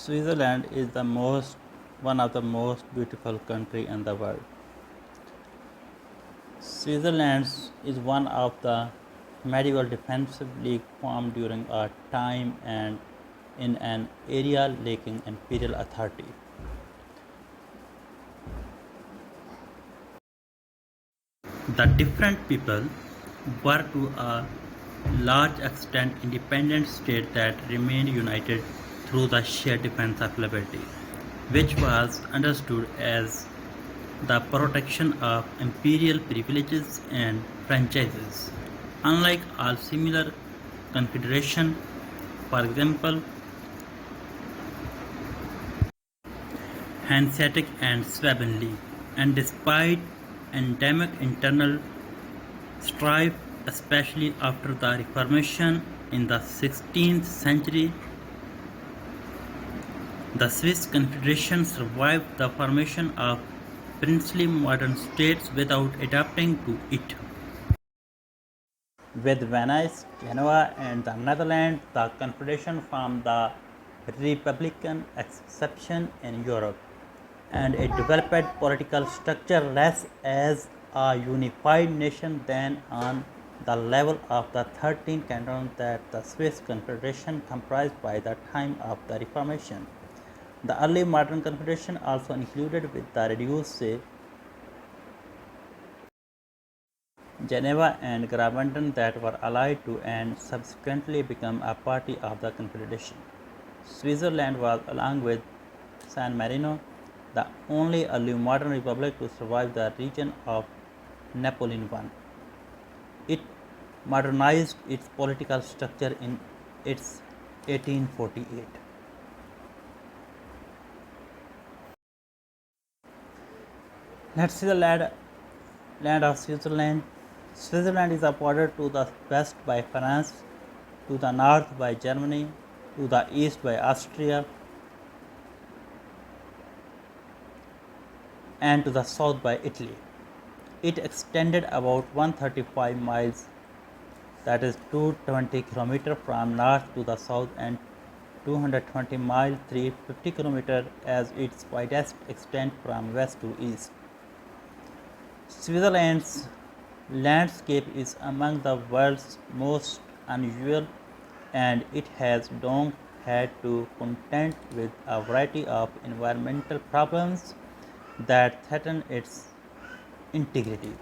Switzerland is one of the most beautiful country in the world. Switzerland is one of the medieval defensive league formed during a time and in an area lacking imperial authority. The different people were to a large extent independent states that remained united through the shared defense of liberty, which was understood as the protection of imperial privileges and franchises. Unlike all similar confederations, for example, Hanseatic and Swabian and despite endemic internal strife, especially after the Reformation in the 16th century, the Swiss Confederation survived the formation of princely modern states without adapting to it. With Venice, Genoa, and the Netherlands, the Confederation formed the Republican exception in Europe, and it developed political structure less as a unified nation than on the level of the 13 cantons that the Swiss Confederation comprised by the time of the Reformation. The early modern confederation also included with the reduced Geneva and Graubünden that were allied to and subsequently became a party of the Confederation. Switzerland was, along with San Marino, the only early modern republic to survive the region of Napoleon I. It modernized its political structure in its 1848. Let's see the land of Switzerland. Switzerland is bordered to the west by France, to the north by Germany, to the east by Austria, and to the south by Italy. It extended about 135 miles, that is 220 km from north to the south, and 220 miles 350 km as its widest extent from west to east. Switzerland's landscape is among the world's most unusual, and it has long had to contend with a variety of environmental problems that threaten its integrity.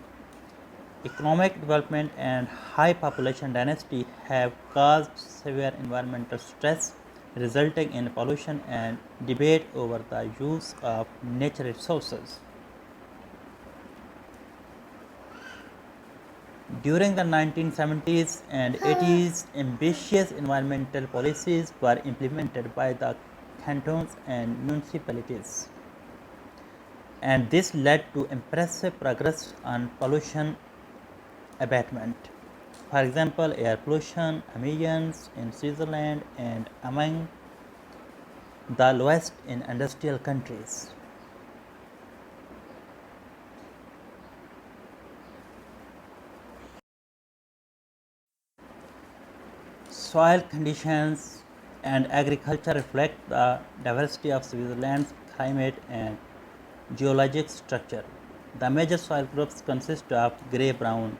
Economic development and high population density have caused severe environmental stress, resulting in pollution and debate over the use of natural resources. During the 1970s and 80s, ambitious environmental policies were implemented by the cantons and municipalities, and this led to impressive progress on pollution abatement. For example, air pollution emissions in Switzerland and among the lowest in industrial countries. Soil conditions and agriculture reflect the diversity of Switzerland's climate and geologic structure. The major soil groups consist of grey-brown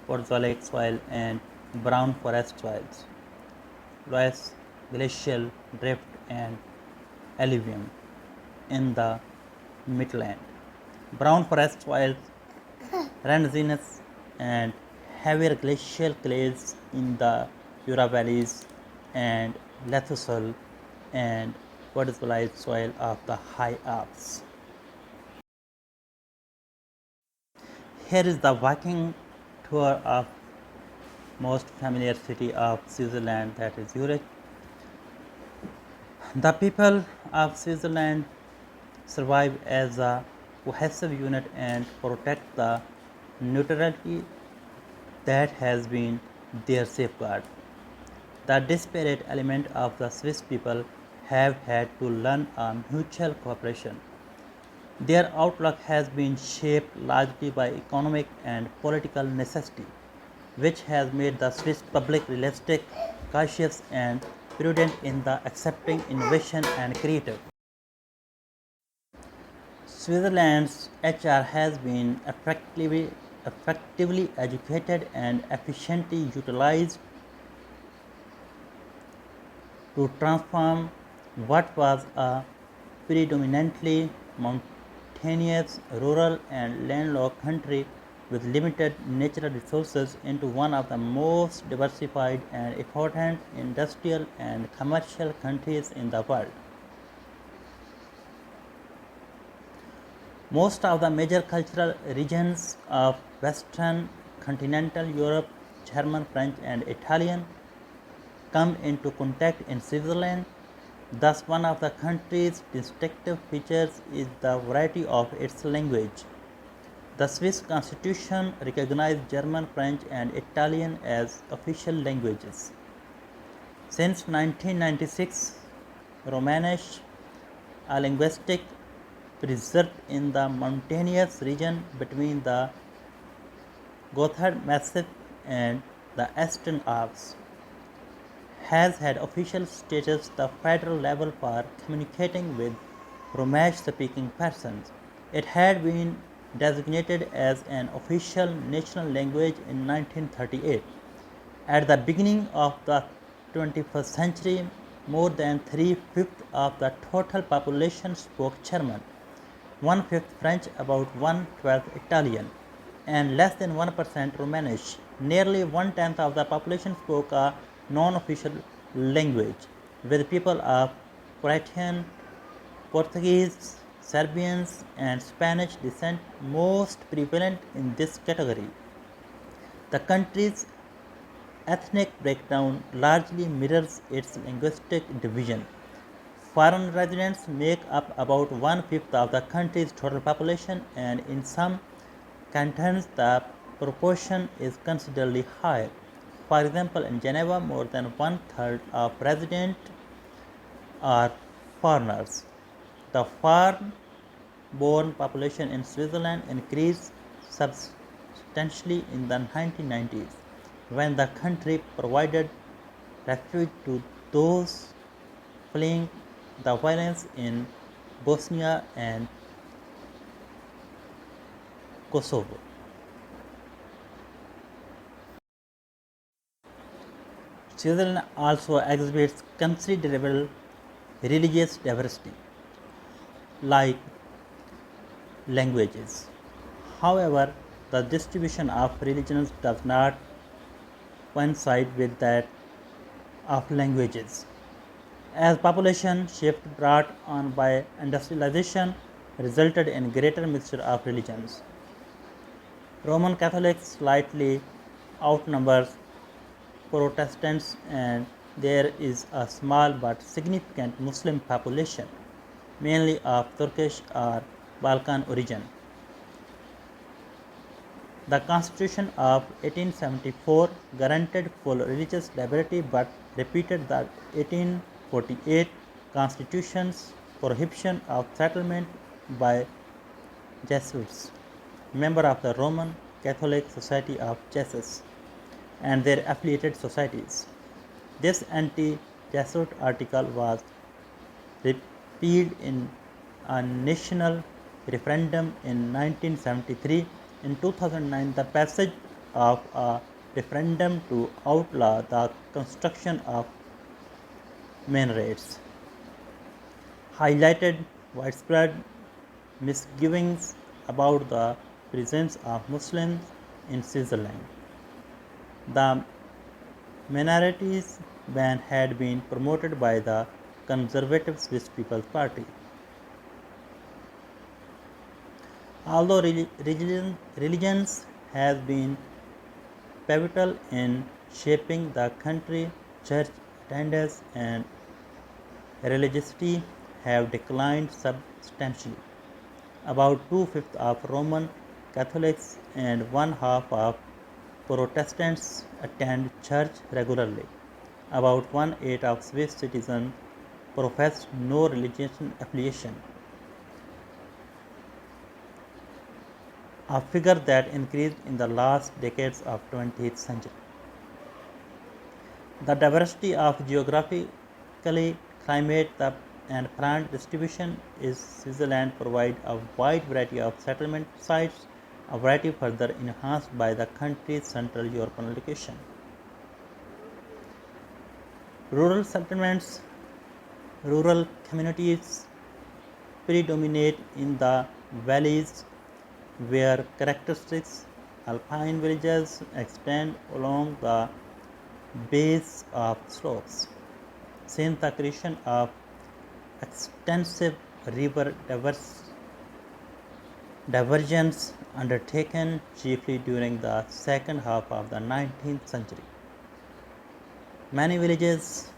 podzolic soil and brown forest soils, loess, glacial drift, and alluvium in the midland. Brown forest soils, renzinous and heavier glacial clays in the Jura valleys, and lithosols and podzolized soil of the high Alps. Here is the walking tour of most familiar city of Switzerland, that is Zurich. The people of Switzerland survive as a cohesive unit and protect the neutrality that has been their safeguard. The disparate element of the Swiss people have had to learn a mutual cooperation. Their outlook has been shaped largely by economic and political necessity, which has made the Swiss public realistic, cautious, and prudent in the accepting innovation and creative. Switzerland's HR has been effectively educated and efficiently utilized to transform what was a predominantly mountainous, rural, and landlocked country with limited natural resources into one of the most diversified and important industrial and commercial countries in the world. Most of the major cultural regions of Western continental Europe, German, French, and Italian, come into contact in Switzerland. Thus, one of the country's distinctive features is the variety of its language. The Swiss constitution recognized German, French, and Italian as official languages. Since 1996, Romansh, a linguistic preserved in the mountainous region between the Gotthard Massif and the Eastern Alps, has had official status at the federal level for communicating with Romansh-speaking persons. It had been designated as an official national language in 1938. At the beginning of the 21st century, more than three-fifths of the total population spoke German, one-fifth French, about one-twelfth Italian, and less than 1% Romanish. Nearly one-tenth of the population spoke a non-official language, with people of Croatian, Portuguese, Serbians, and Spanish descent most prevalent in this category. The country's ethnic breakdown largely mirrors its linguistic division. Foreign residents make up about one-fifth of the country's total population, and in some cantons the proportion is considerably higher. For example, in Geneva, more than one-third of residents are foreigners. The foreign-born population in Switzerland increased substantially in the 1990s, when the country provided refuge to those fleeing the violence in Bosnia and Kosovo. Switzerland also exhibits considerable religious diversity, like languages. However, the distribution of religions does not coincide with that of languages. As population shift brought on by industrialization resulted in greater mixture of religions, Roman Catholics slightly outnumbers Protestants, and there is a small but significant Muslim population, mainly of Turkish or Balkan origin. The Constitution of 1874 granted full religious liberty but repeated the 1848 Constitution's prohibition of settlement by Jesuits, members of the Roman Catholic Society of Jesus, and their affiliated societies. This anti-Jesuit article was repealed in a national referendum in 1973. In 2009, the passage of a referendum to outlaw the construction of minarets highlighted widespread misgivings about the presence of Muslims in Switzerland. The minorities ban had been promoted by the conservative Swiss People's Party. Although religions have been pivotal in shaping the country, church attendance and religiosity have declined substantially. About two-fifths of Roman Catholics and one-half of Protestants attend church regularly. About one-eighth of Swiss citizens profess no religious affiliation, a figure that increased in the last decades of 20th century. The diversity of geography climate and plant distribution is Switzerland provide a wide variety of settlement sites, a variety further enhanced by the country's central European location. Rural settlements, rural communities predominate in the valleys where characteristic alpine villages extend along the base of slopes. Since the creation of extensive river diversions undertaken chiefly during the second half of the 19th century. Many villages